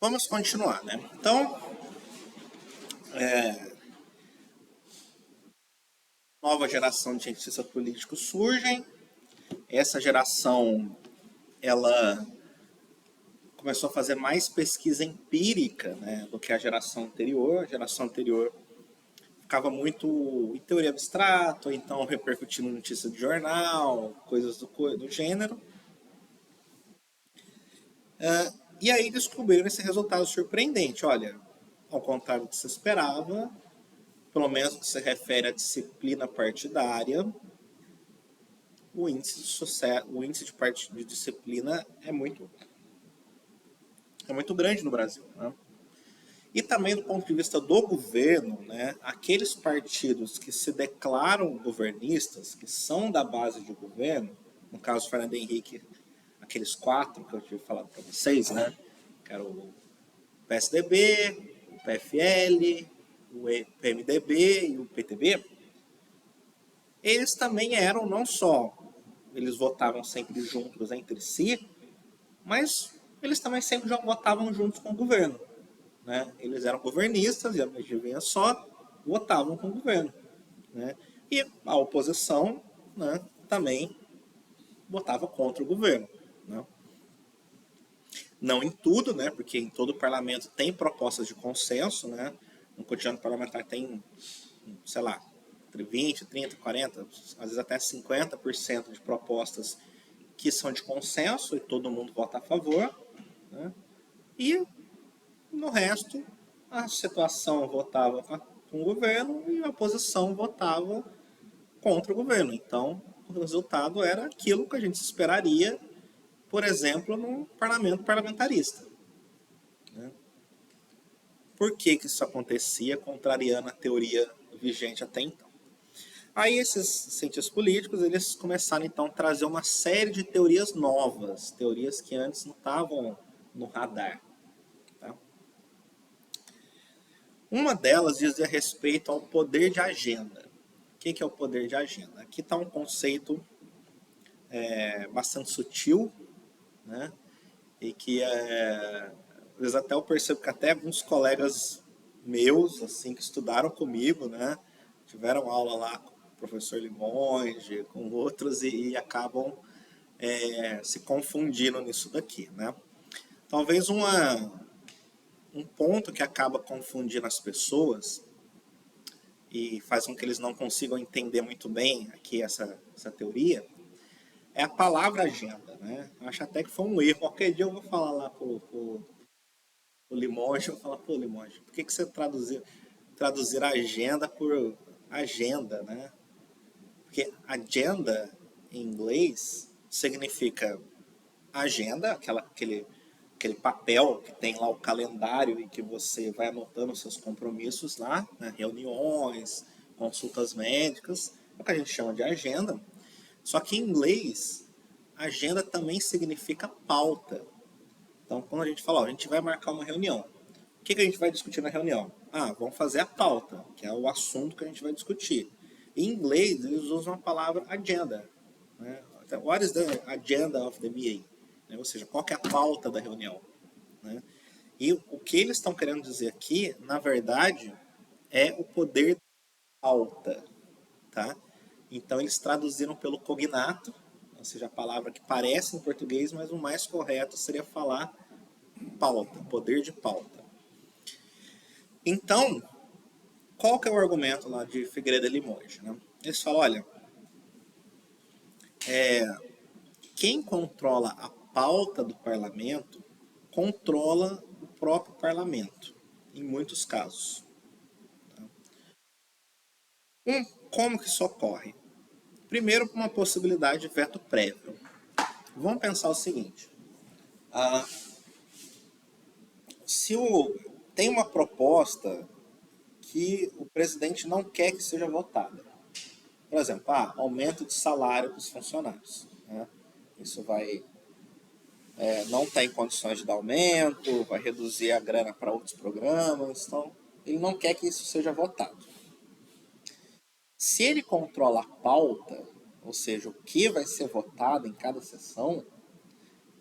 vamos continuar, né? Então, nova geração de cientistas políticos surgem. Essa geração, ela começou a fazer mais pesquisa empírica, né, do que a geração anterior. A geração anterior ficava muito em teoria abstrata, ou então repercutindo notícia de jornal, coisas do gênero. E aí descobriram esse resultado surpreendente. Olha, ao contrário do que se esperava, pelo menos no que se refere à disciplina partidária, o índice de sucesso, o índice de disciplina é muito grande no Brasil, né? E também do ponto de vista do governo, né, aqueles partidos que se declaram governistas, que são da base de governo, no caso Fernando Henrique, aqueles 4 que eu tinha falado para vocês, né, que era o PSDB, o PFL, o PMDB e o PTB, eles também eram não só, eles votavam sempre juntos entre si, mas eles também sempre já votavam juntos com o governo. Né? Eles eram governistas e, adivinha só, votavam com o governo. Né? E a oposição, né, também votava contra o governo. Né? Não em tudo, né, porque em todo parlamento tem propostas de consenso. Né? No cotidiano parlamentar tem, sei lá, entre 20, 30, 40, às vezes até 50% de propostas que são de consenso e todo mundo vota a favor. Né? E no resto, a situação votava com o governo e a oposição votava contra o governo. Então, o resultado era aquilo que a gente esperaria, por exemplo, no parlamento parlamentarista. Né? Por que isso acontecia, contrariando a teoria vigente até então? Aí esses cientistas políticos, eles começaram então a trazer uma série de teorias novas, teorias que antes não estavam no radar. Tá? Uma delas dizia respeito ao poder de agenda. O que é o poder de agenda? Aqui está um conceito bastante sutil, né? E que às vezes até eu percebo que até alguns colegas meus, assim, que estudaram comigo, né, tiveram aula lá com o professor Limonge, com outros, e acabam se confundindo nisso daqui, né? Talvez um ponto que acaba confundindo as pessoas e faz com que eles não consigam entender muito bem aqui essa teoria, é a palavra agenda, né? Eu acho até que foi um erro. Qualquer dia eu vou falar lá pro Limonge, eu vou falar, pô, Limonge, por que você traduzir agenda por agenda, né? Porque agenda, em inglês, significa agenda, aquele papel que tem lá o calendário e que você vai anotando os seus compromissos lá, né? Reuniões, consultas médicas, é o que a gente chama de agenda. Só que em inglês, agenda também significa pauta. Então, quando a gente fala, ó, a gente vai marcar uma reunião, o que a gente vai discutir na reunião? Ah, vamos fazer a pauta, que é o assunto que a gente vai discutir. Em inglês, eles usam a palavra agenda. Né? What is the agenda of the meeting? Ou seja, qual que é a pauta da reunião? Né? E o que eles estão querendo dizer aqui, na verdade, é o poder da pauta. Tá? Então, eles traduziram pelo cognato, ou seja, a palavra que parece em português, mas o mais correto seria falar pauta, poder de pauta. Então, qual que é o argumento lá de Figueiredo e Limoges? Né? Eles falam, olha, quem controla a pauta do parlamento controla o próprio parlamento, em muitos casos. Como que isso ocorre? Primeiro, uma possibilidade de veto prévio. Vamos pensar o seguinte, tem uma proposta que o presidente não quer que seja votada. Por exemplo, aumento de salário dos funcionários. Né? Isso vai não tem condições de dar aumento, vai reduzir a grana para outros programas, então ele não quer que isso seja votado. Se ele controla a pauta, ou seja, o que vai ser votado em cada sessão,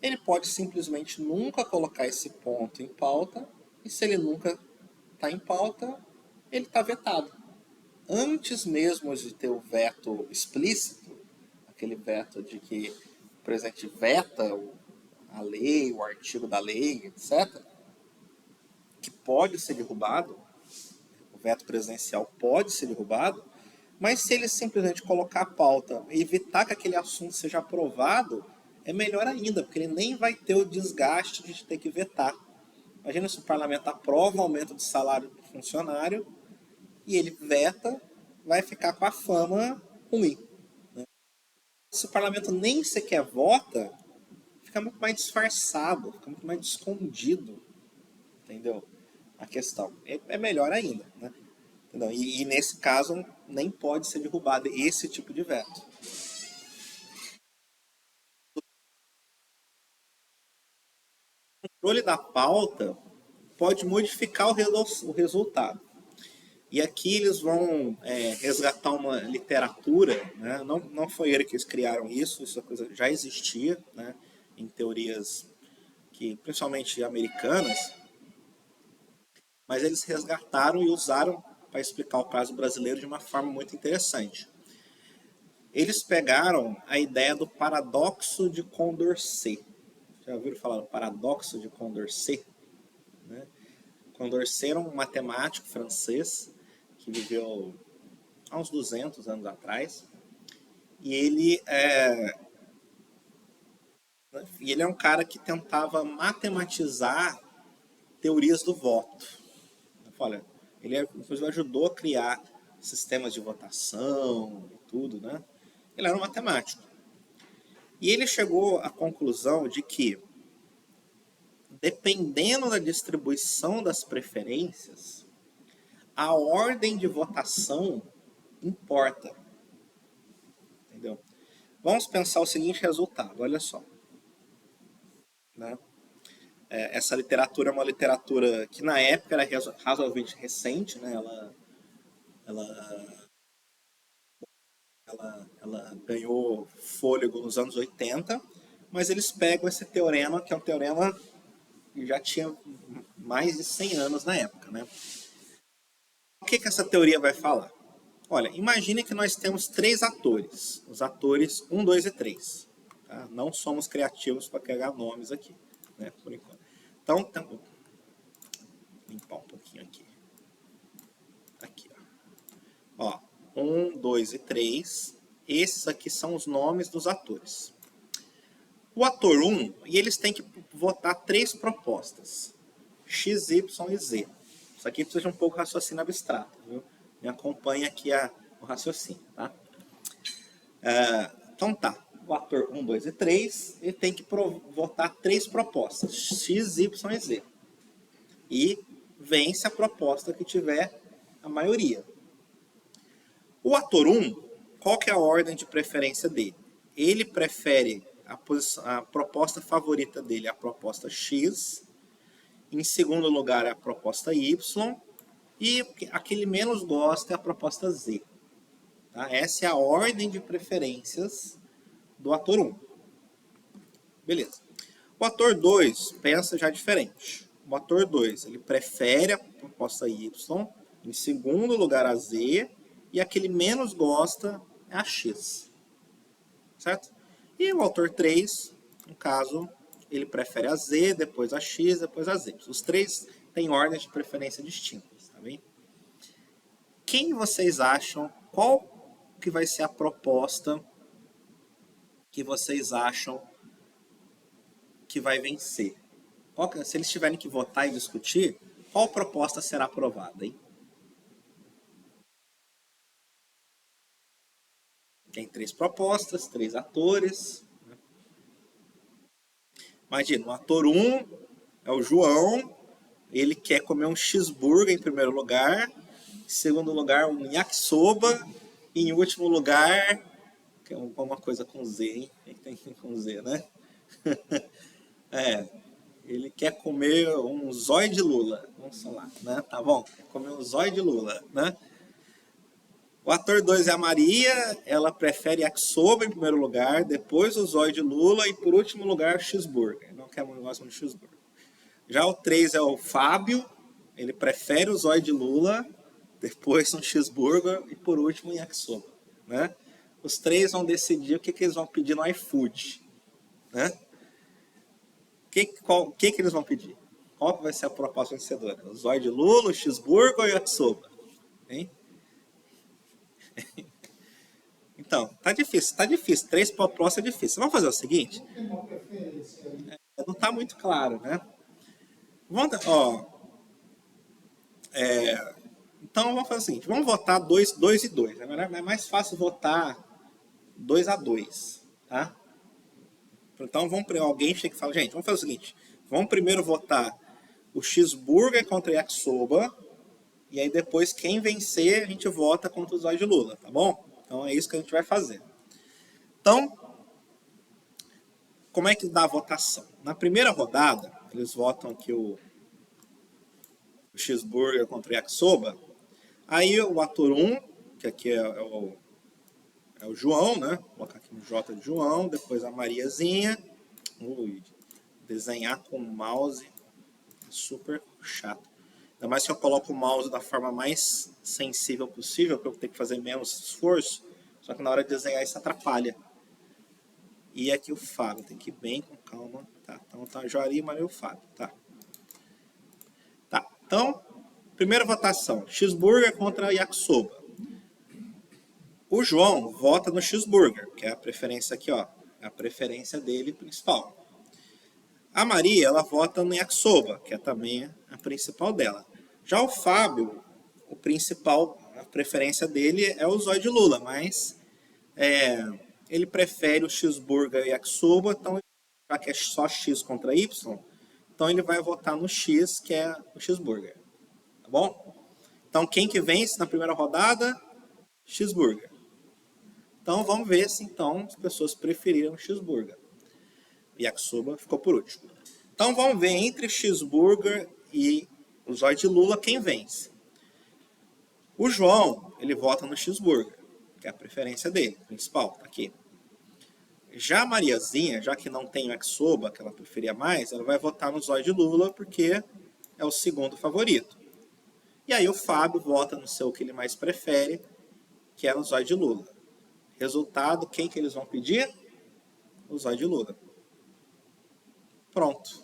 Ele pode simplesmente nunca colocar esse ponto em pauta, e se ele nunca está em pauta, ele está vetado. Antes mesmo de ter o veto explícito, aquele veto de que o presidente veta a lei, o artigo da lei, etc., que pode ser derrubado, o veto presidencial pode ser derrubado, mas se ele simplesmente colocar a pauta e evitar que aquele assunto seja aprovado, é melhor ainda, porque ele nem vai ter o desgaste de ter que vetar. Imagina se o parlamento aprova o aumento de salário do funcionário e ele veta, vai ficar com a fama ruim. Se o parlamento nem sequer vota, fica muito mais disfarçado, fica muito mais escondido, entendeu? A questão. É melhor ainda, né? Entendeu? E nesse caso, nem pode ser derrubado esse tipo de veto. O controle da pauta pode modificar o resultado. E aqui eles vão resgatar uma literatura, né? Não foi ele que eles criaram isso coisa já existia, né? Em teorias que principalmente americanas, mas eles resgataram e usaram para explicar o caso brasileiro de uma forma muito interessante. Eles pegaram a ideia do paradoxo de Condorcet. Já ouviram falar do paradoxo de Condorcet? Né? Condorcet era um matemático francês que viveu há uns 200 anos atrás. E ele é um cara que tentava matematizar teorias do voto. Olha, ele inclusive ajudou a criar sistemas de votação e tudo, né? Ele era um matemático. E ele chegou à conclusão de que, dependendo da distribuição das preferências, a ordem de votação importa. Entendeu? Vamos pensar o seguinte resultado, olha só. Né? Essa literatura é uma literatura que na época era razoavelmente recente, né? Ela, ela ganhou fôlego nos anos 80, mas eles pegam esse teorema, que é um teorema que já tinha mais de 100 anos na época. Né? O que essa teoria vai falar? Olha, imagine que nós temos três atores, os atores 1, 2 e 3. Tá? Não somos criativos para pegar nomes aqui, né, por enquanto. Então, vou limpar um pouquinho aqui. Aqui, ó. 1, 2 e 3. Esses aqui são os nomes dos atores. O ator 1, e eles têm que votar três propostas: X, Y e Z. Isso aqui precisa de um pouco de raciocínio abstrato, viu? Me acompanha aqui o raciocínio, tá? Então tá, o ator 1, 2 e 3, ele tem que votar três propostas, X, Y e Z. E vence a proposta que tiver a maioria. O ator 1, qual que é a ordem de preferência dele? Ele prefere a proposta favorita dele, a proposta X. Em segundo lugar, é a proposta Y. E a que ele menos gosta é a proposta Z. Tá? Essa é a ordem de preferências do ator 1. Beleza. O ator 2 pensa já diferente. O ator 2 ele prefere a proposta Y, em segundo lugar a Z, e a que ele menos gosta é a X. Certo? E o autor 3, no caso, ele prefere a Z, depois a X, depois a Z. Os três têm ordens de preferência distintas, tá bem? Quem vocês acham, qual que vai ser a proposta que vocês acham que vai vencer? Se eles tiverem que votar e discutir, qual proposta será aprovada, hein? Tem três propostas, três atores. Imagina, o ator 1 é o João, ele quer comer um cheeseburger em primeiro lugar, em segundo lugar um yakisoba, e em último lugar, que é alguma coisa com Z, hein? Tem com Z, né? Ele quer comer um zóio de lula, vamos lá, né? Tá bom? Quer comer um zóio de lula, né? O ator 2 é a Maria, ela prefere yakisoba em primeiro lugar, depois o zóio de lula e por último lugar o cheeseburger. Não quer muito gosto de cheeseburger. Já o 3 é o Fábio, ele prefere o zóio de lula, depois um cheeseburger e por último um yakisoba, né? Os três vão decidir o que eles vão pedir no iFood, né? O que eles vão pedir? Qual vai ser a proposta vencedora? O zóio de lula, o cheeseburger ou o yakisoba? Hein? Então, tá difícil, tá difícil. 3 propostas é difícil. Vamos fazer o seguinte? Não tá muito claro, né? Vamos, ó, então vamos fazer o seguinte, vamos votar 2 e 2. É mais fácil votar 2 a 2, tá? Então alguém chega e fala, gente, vamos fazer o seguinte, vamos primeiro votar o cheeseburger contra o yakisoba, e aí depois quem vencer a gente vota contra o zóio de lula, tá bom? Então é isso que a gente vai fazer. Então, como é que dá a votação? Na primeira rodada, eles votam aqui o cheeseburger contra o yakisoba. Aí o ator 1, que aqui é o João, né? Vou colocar aqui no J de João, depois a Mariazinha. Ui, desenhar com o mouse é super chato. Ainda mais que eu coloco o mouse da forma mais sensível possível, para eu ter que fazer menos esforço. Só que na hora de desenhar isso atrapalha. E aqui o Fábio, tem que ir bem com calma. Tá, então tá a Joari, Maria e o Fábio, tá. Tá, então, primeira votação, cheeseburger contra yakisoba. O João vota no cheeseburger, que é a preferência aqui, ó. É a preferência dele principal. A Maria, ela vota no yakisoba, que é também a principal dela. Já o Fábio, o principal, a preferência dele é o zóio de lula, mas ele prefere o cheeseburger e yakisoba, então já que é só X contra Y, então ele vai votar no X, que é o cheeseburger. Tá bom? Então quem que vence na primeira rodada? Cheeseburger. Então vamos ver se então as pessoas preferiram o cheeseburger. Yakisoba ficou por último. Então vamos ver entre cheeseburger e o zóio de lula quem vence. O João, ele vota no cheeseburger, que é a preferência dele, principal, tá aqui. Já a Mariazinha, já que não tem o yakisoba, que ela preferia mais, ela vai votar no zóio de lula porque é o segundo favorito. E aí o Fábio vota no seu que ele mais prefere, que é o zóio de lula. Resultado, quem que eles vão pedir? O zóio de lula. Pronto.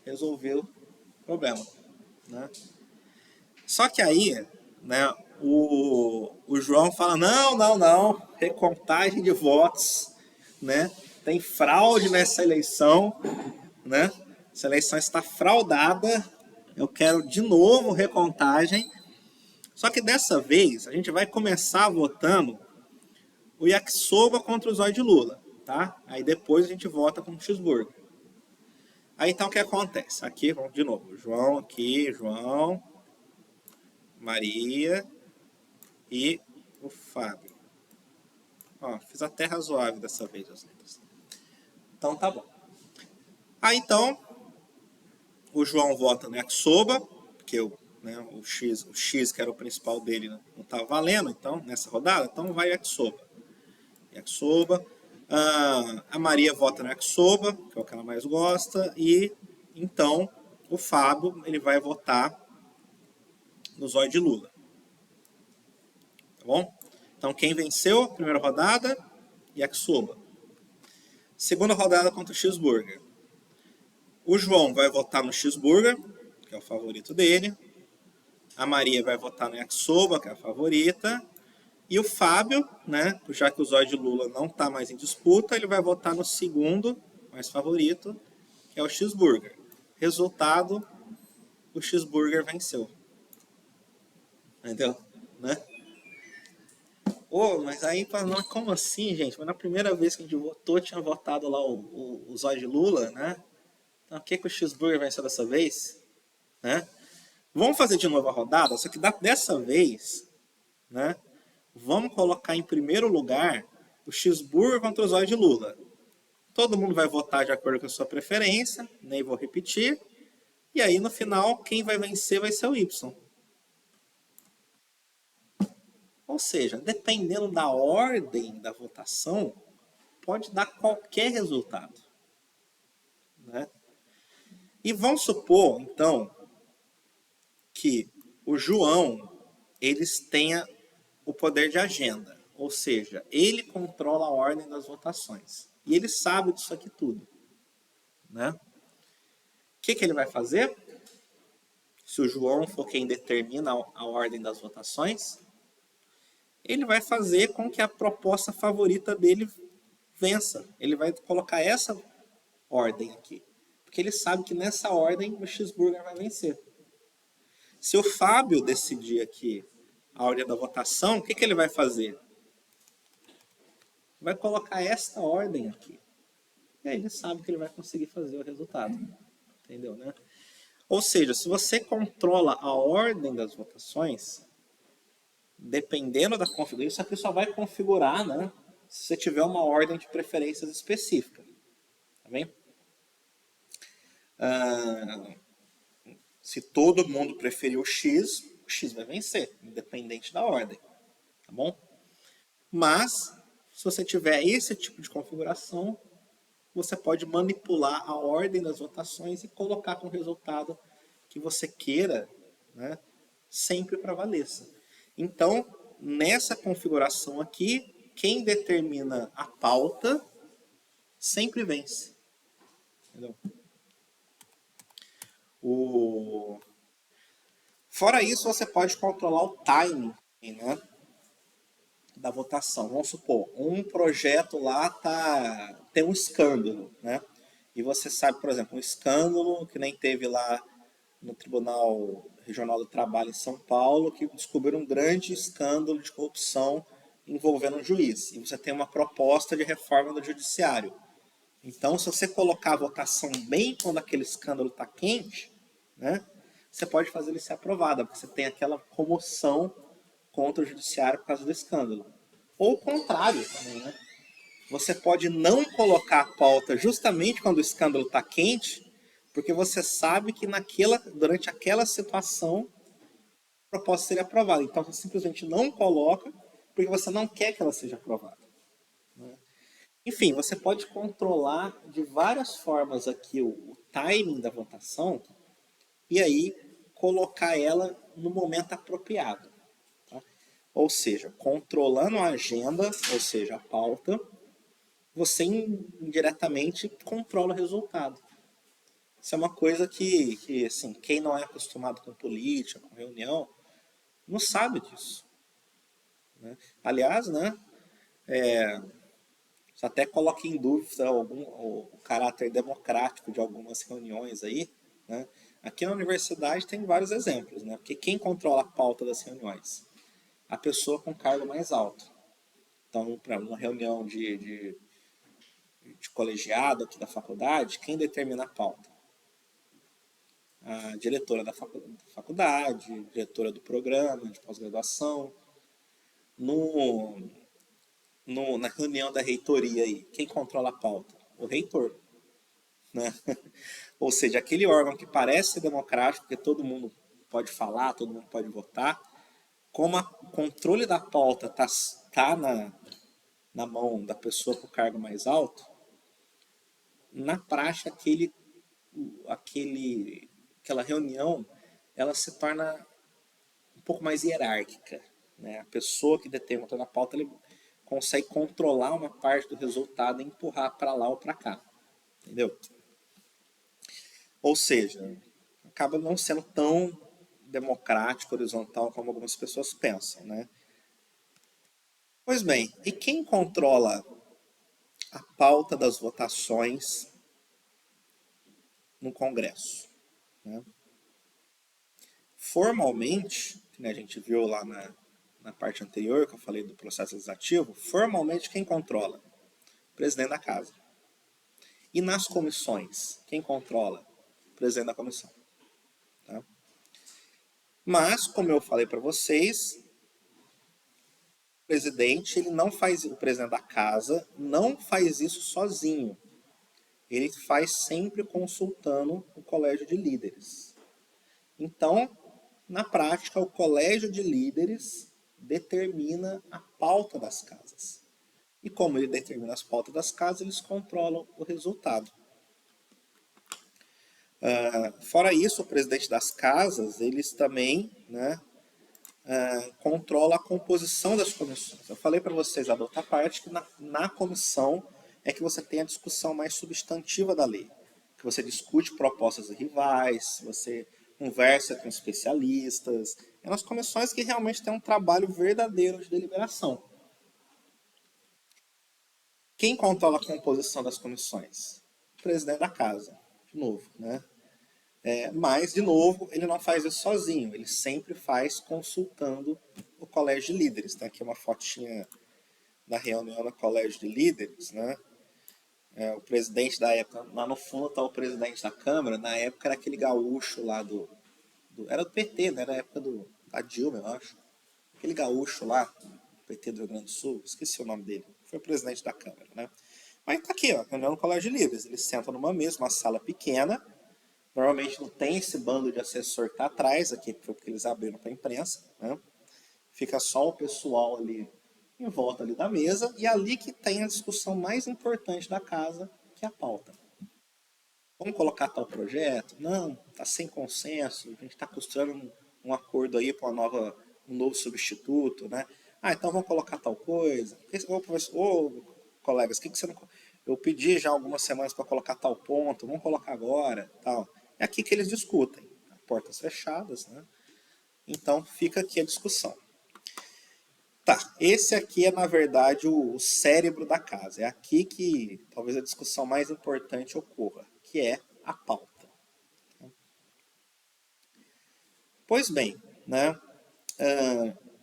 Resolveu o problema, né? Só que aí, né, o João fala, não, recontagem de votos, né? Tem fraude nessa eleição, né? Essa eleição está fraudada, eu quero de novo recontagem. Só que dessa vez a gente vai começar votando o yakisoba contra o zóio de lula, tá? Aí depois a gente vota com o cheeseburger. Aí então o que acontece? Aqui, vamos de novo. João aqui, João, Maria e o Fábio. Ó, fiz até razoável dessa vez as letras. Então tá bom. Aí então, o João vota no yakisoba, porque o X que era o principal dele não estava valendo, então, nessa rodada, então vai yakisoba. Yakisoba. A Maria vota no yakisoba, que é o que ela mais gosta, e então o Fábio ele vai votar no zóio de lula. Tá bom? Então quem venceu a primeira rodada? Yakisoba. Segunda rodada contra o cheeseburger. O João vai votar no cheeseburger, que é o favorito dele. A Maria vai votar no yakisoba, que é a favorita. E o Fábio, né, já que o zóio de lula não está mais em disputa, ele vai votar no segundo mais favorito, que é o cheeseburger. Resultado, o cheeseburger venceu. Entendeu? Né? Mas aí, como assim, gente? Mas na primeira vez que a gente votou, tinha votado lá o zóio de lula, né? Então, o que o cheeseburger venceu dessa vez? Né? Vamos fazer de novo a rodada, só que dessa vez, né? Vamos colocar em primeiro lugar o cheeseburger contra o zóio de lula. Todo mundo vai votar de acordo com a sua preferência, nem vou repetir. E aí, no final, quem vai vencer vai ser o Y. Ou seja, dependendo da ordem da votação, pode dar qualquer resultado, né? E vamos supor, então, que o João eles tenha o poder de agenda, ou seja, ele controla a ordem das votações. E ele sabe disso aqui tudo, né? O que ele vai fazer? Se o João for quem determina a ordem das votações, ele vai fazer com que a proposta favorita dele vença. Ele vai colocar essa ordem aqui. Porque ele sabe que nessa ordem o cheeseburger vai vencer. Se o Fábio decidir aqui a ordem da votação, o que ele vai fazer? Vai colocar esta ordem aqui. E aí ele sabe que ele vai conseguir fazer o resultado. Entendeu, né? Ou seja, se você controla a ordem das votações, dependendo da configuração, isso aqui só vai configurar, né? Se você tiver uma ordem de preferências específica. Tá bem? Se todo mundo preferir o X vai vencer, independente da ordem. Tá bom? Mas, se você tiver esse tipo de configuração, você pode manipular a ordem das votações e colocar com o resultado que você queira, né, sempre prevaleça. Então, nessa configuração aqui, quem determina a pauta sempre vence. Entendeu? Fora isso, você pode controlar o timing, né, da votação. Vamos supor, um projeto lá tem um escândalo, né? E você sabe, por exemplo, um escândalo que nem teve lá no Tribunal Regional do Trabalho em São Paulo, que descobriram um grande escândalo de corrupção envolvendo um juiz. E você tem uma proposta de reforma do judiciário. Então, se você colocar a votação bem quando aquele escândalo está quente, né, você pode fazer ele ser aprovado, porque você tem aquela comoção contra o judiciário por causa do escândalo. Ou o contrário também, né? Você pode não colocar a pauta justamente quando o escândalo está quente, porque você sabe que durante aquela situação a proposta seria aprovada. Então você simplesmente não coloca, porque você não quer que ela seja aprovada. Enfim, você pode controlar de várias formas aqui o timing da votação e aí colocar ela no momento apropriado. Tá? Ou seja, controlando a agenda, ou seja, a pauta, você indiretamente controla o resultado. Isso é uma coisa que assim, quem não é acostumado com política, com reunião, não sabe disso. Né? Aliás, né, isso até coloca em dúvida o caráter democrático de algumas reuniões aí. Né? Aqui na universidade tem vários exemplos, né? Porque quem controla a pauta das reuniões? A pessoa com cargo mais alto. Então, para uma reunião de colegiado aqui da faculdade, quem determina a pauta? A diretora da faculdade, diretora do programa de pós-graduação. Na reunião da reitoria aí, quem controla a pauta? O reitor. Né? Ou seja, aquele órgão que parece ser democrático, porque todo mundo pode falar, todo mundo pode votar, como o controle da pauta tá na mão da pessoa com o cargo mais alto, na prática aquela reunião ela se torna um pouco mais hierárquica. Né? A pessoa que determina toda a pauta ele consegue controlar uma parte do resultado e empurrar para lá ou para cá. Entendeu? Ou seja, acaba não sendo tão democrático, horizontal como algumas pessoas pensam. Né? Pois bem, e quem controla a pauta das votações no Congresso? Né? Formalmente, né, a gente viu lá na parte anterior que eu falei do processo legislativo, formalmente quem controla? O presidente da casa. E nas comissões, quem controla? O presidente da comissão. Tá? Mas, como eu falei para vocês, o presidente, o presidente da casa não faz isso sozinho. Ele faz sempre consultando o colégio de líderes. Então, na prática, o colégio de líderes determina a pauta das casas. E como ele determina as pautas das casas, eles controlam o resultado. Fora isso, o presidente das casas, eles também, né, controla a composição das comissões. Eu falei para vocês da outra parte que na comissão é que você tem a discussão mais substantiva da lei, que você discute propostas rivais, você conversa com especialistas. É nas comissões que realmente tem um trabalho verdadeiro de deliberação. Quem controla a composição das comissões? O presidente da casa, de novo, né? Mas, de novo, ele não faz isso sozinho, ele sempre faz consultando o colégio de líderes. Tem aqui uma fotinha da reunião no colégio de líderes, né? O presidente da época, lá no fundo está o presidente da Câmara, na época era aquele gaúcho lá era do PT, né? Era a época da Dilma, eu acho. Aquele gaúcho lá, PT do Rio Grande do Sul, esqueci o nome dele, foi o presidente da Câmara, né? Mas tá aqui, ó, reunião no colégio de líderes, eles sentam numa mesa, uma sala pequena. Normalmente não tem esse bando de assessor que está atrás, aqui foi porque eles abriram para a imprensa, né? Fica só o pessoal ali em volta ali da mesa e ali que tem a discussão mais importante da casa, que é a pauta. Vamos colocar tal projeto? Não, está sem consenso, a gente está costurando um acordo aí para um novo substituto, né? Ah, então vamos colocar tal coisa. Ô, colegas, que você não... Eu pedi já algumas semanas para colocar tal ponto, vamos colocar agora, tal. É aqui que eles discutem, portas fechadas, né? Então fica aqui a discussão. Tá, esse aqui é na verdade o cérebro da casa. É aqui que talvez a discussão mais importante ocorra, que é a pauta. Pois bem, né?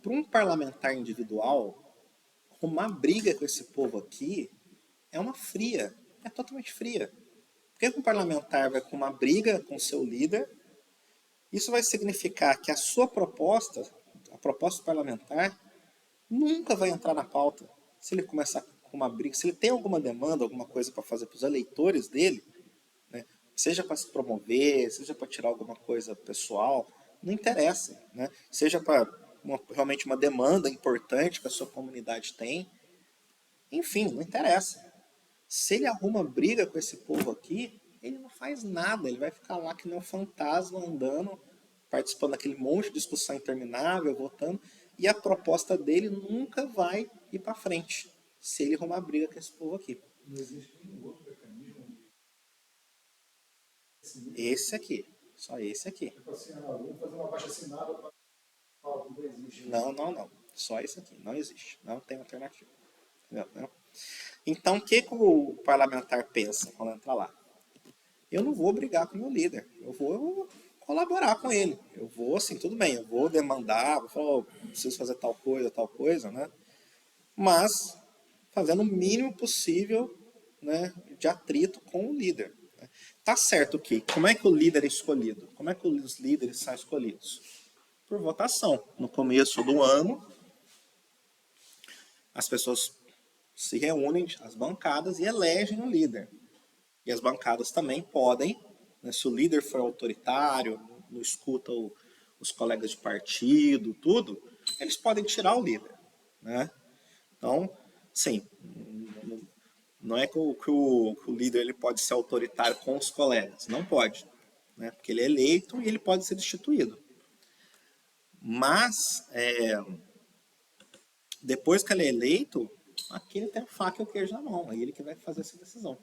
Para um parlamentar individual, arrumar briga com esse povo aqui é uma fria, é totalmente fria. Por que um parlamentar vai com uma briga com seu líder? Isso vai significar que a sua proposta, a proposta parlamentar, nunca vai entrar na pauta. Se ele começar com uma briga, se ele tem alguma demanda, alguma coisa para fazer para os eleitores dele, né, seja para se promover, seja para tirar alguma coisa pessoal, não interessa. Né? Seja para realmente uma demanda importante que a sua comunidade tem, enfim, não interessa. Se ele arruma briga com esse povo aqui, ele não faz nada, ele vai ficar lá que nem um fantasma andando, participando daquele monte de discussão interminável, votando, e a proposta dele nunca vai ir para frente, se ele arrumar briga com esse povo aqui. Não existe nenhum outro mecanismo. Esse aqui, só esse aqui. Tipo assim, vamos fazer uma baixa assinada para não existe. Não. Só esse aqui, não existe. Não tem alternativa. Entendeu? Então, o que o parlamentar pensa quando entra lá? Eu não vou brigar com o meu líder. Eu vou colaborar com ele. Eu vou, assim, tudo bem. Eu vou demandar, vou falar, oh, preciso fazer tal coisa, né? Mas fazendo o mínimo possível, né, de atrito com o líder. Tá certo que, como é que o líder é escolhido? Como é que os líderes são escolhidos? Por votação. No começo do ano, as pessoas se reúnem, as bancadas, e elegem o líder. E as bancadas também podem, né, se o líder for autoritário, não escuta os colegas de partido, tudo, eles podem tirar o líder. Né? Então, sim, não é que o líder ele pode ser autoritário com os colegas, não pode. Né? Porque ele é eleito e ele pode ser destituído. Mas, depois que ele é eleito, aqui ele tem a faca e o queijo na mão, é ele que vai fazer essa decisão.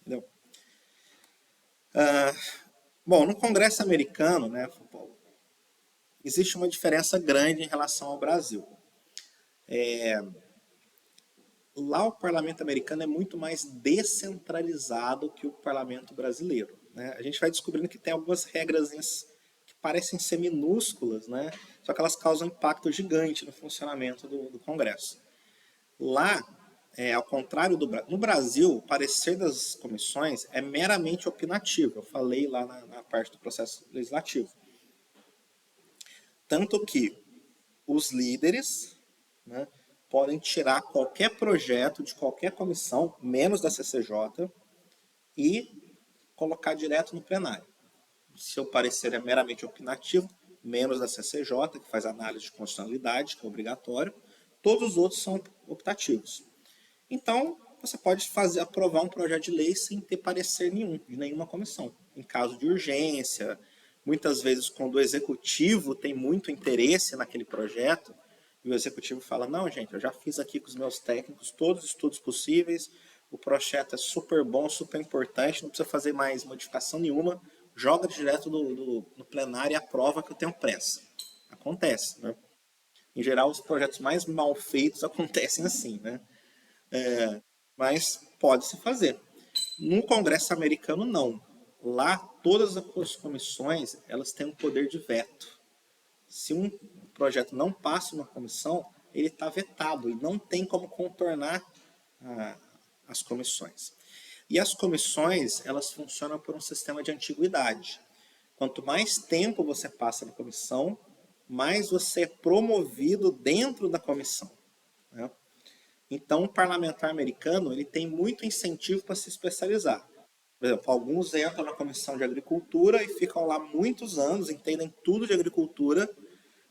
Entendeu? Bom, no Congresso americano, né, existe uma diferença grande em relação ao Brasil. Lá o parlamento americano é muito mais descentralizado que o parlamento brasileiro. Né? A gente vai descobrindo que tem algumas regras que parecem ser minúsculas, né? Só que elas causam um impacto gigante no funcionamento do Congresso. Lá, ao contrário no Brasil, o parecer das comissões é meramente opinativo. Eu falei lá na parte do processo legislativo. Tanto que os líderes, né, podem tirar qualquer projeto de qualquer comissão, menos da CCJ, e colocar direto no plenário. Se o parecer é meramente opinativo, menos da CCJ, que faz análise de constitucionalidade, que é obrigatório. Todos os outros são optativos. Então, você pode aprovar um projeto de lei sem ter parecer nenhum, de nenhuma comissão. Em caso de urgência, muitas vezes quando o executivo tem muito interesse naquele projeto, e o executivo fala, não, gente, eu já fiz aqui com os meus técnicos todos os estudos possíveis, o projeto é super bom, super importante, não precisa fazer mais modificação nenhuma, joga direto no plenário e aprova que eu tenho pressa. Acontece, né? Em geral, os projetos mais mal feitos acontecem assim, né? Mas pode-se fazer. No Congresso americano, não. Lá, todas as comissões elas têm um poder de veto. Se um projeto não passa uma comissão, ele está vetado e não tem como contornar as comissões. E as comissões, elas funcionam por um sistema de antiguidade. Quanto mais tempo você passa na comissão, mais você é promovido dentro da comissão, né? Então, o parlamentar americano ele tem muito incentivo para se especializar. Por exemplo, alguns entram na comissão de agricultura e ficam lá muitos anos, entendem tudo de agricultura,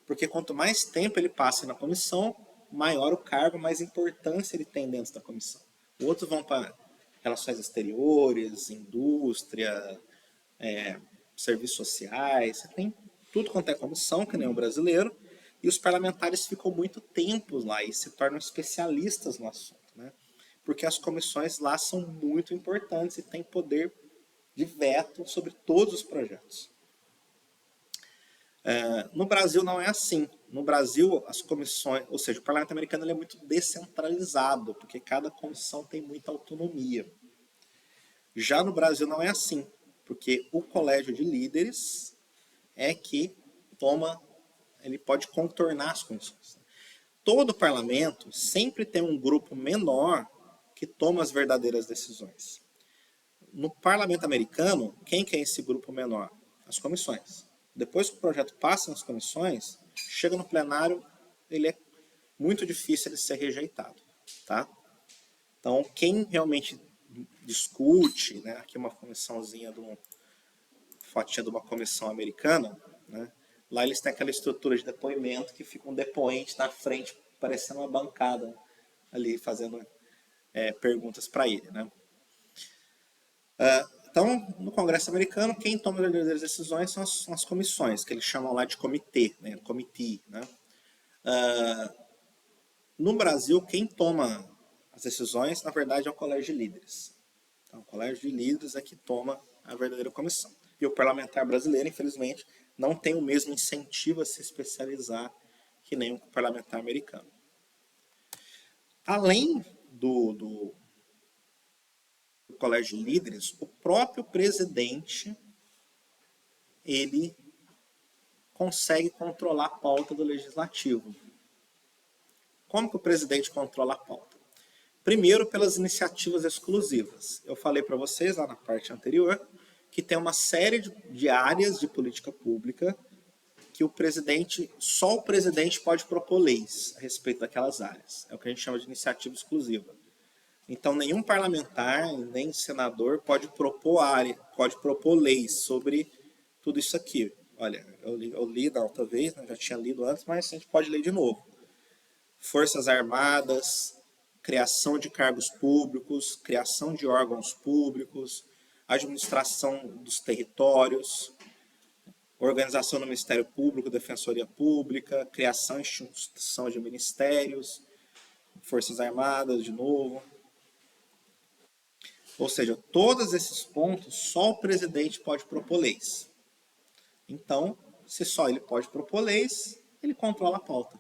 porque quanto mais tempo ele passa na comissão, maior o cargo, mais importância ele tem dentro da comissão. Outros vão para relações exteriores, indústria, serviços sociais, você tem tudo quanto é comissão, que nem o brasileiro, e os parlamentares ficam muito tempo lá e se tornam especialistas no assunto, né? Porque as comissões lá são muito importantes e têm poder de veto sobre todos os projetos. No Brasil não é assim. No Brasil, as comissões, ou seja, o parlamento americano ele é muito descentralizado, porque cada comissão tem muita autonomia. Já no Brasil não é assim, porque o colégio de líderes é que ele pode contornar as comissões. Todo parlamento sempre tem um grupo menor que toma as verdadeiras decisões. No parlamento americano, quem que é esse grupo menor? As comissões. Depois que o projeto passa nas comissões, chega no plenário, ele é muito difícil de ser rejeitado, tá? Então, quem realmente discute, né, aqui uma comissãozinha fotinha de uma comissão americana, né? Lá eles têm aquela estrutura de depoimento que fica um depoente na frente, parecendo uma bancada ali, fazendo perguntas para ele, né? Então, no Congresso americano, quem toma as verdadeiras decisões são as comissões, que eles chamam lá de comitê, né? Committee, né? No Brasil, quem toma as decisões, na verdade, é o colégio de líderes. Então, o colégio de líderes é que toma a verdadeira comissão. E o parlamentar brasileiro, infelizmente, não tem o mesmo incentivo a se especializar que nem o parlamentar americano. Além do colégio de líderes, o próprio presidente ele consegue controlar a pauta do legislativo. Como que o presidente controla a pauta? Primeiro, pelas iniciativas exclusivas. Eu falei para vocês lá na parte anterior que tem uma série de áreas de política pública que só o presidente pode propor leis a respeito daquelas áreas. É o que a gente chama de iniciativa exclusiva. Então, nenhum parlamentar, nem senador pode propor leis sobre tudo isso aqui. Olha, eu li da outra vez, né, já tinha lido antes, mas a gente pode ler de novo. Forças Armadas, criação de cargos públicos, criação de órgãos públicos, administração dos territórios, organização do Ministério Público, Defensoria Pública, criação e instituição de ministérios, Forças Armadas, de novo. Ou seja, todos esses pontos, só o presidente pode propor leis. Então, se só ele pode propor leis, ele controla a pauta.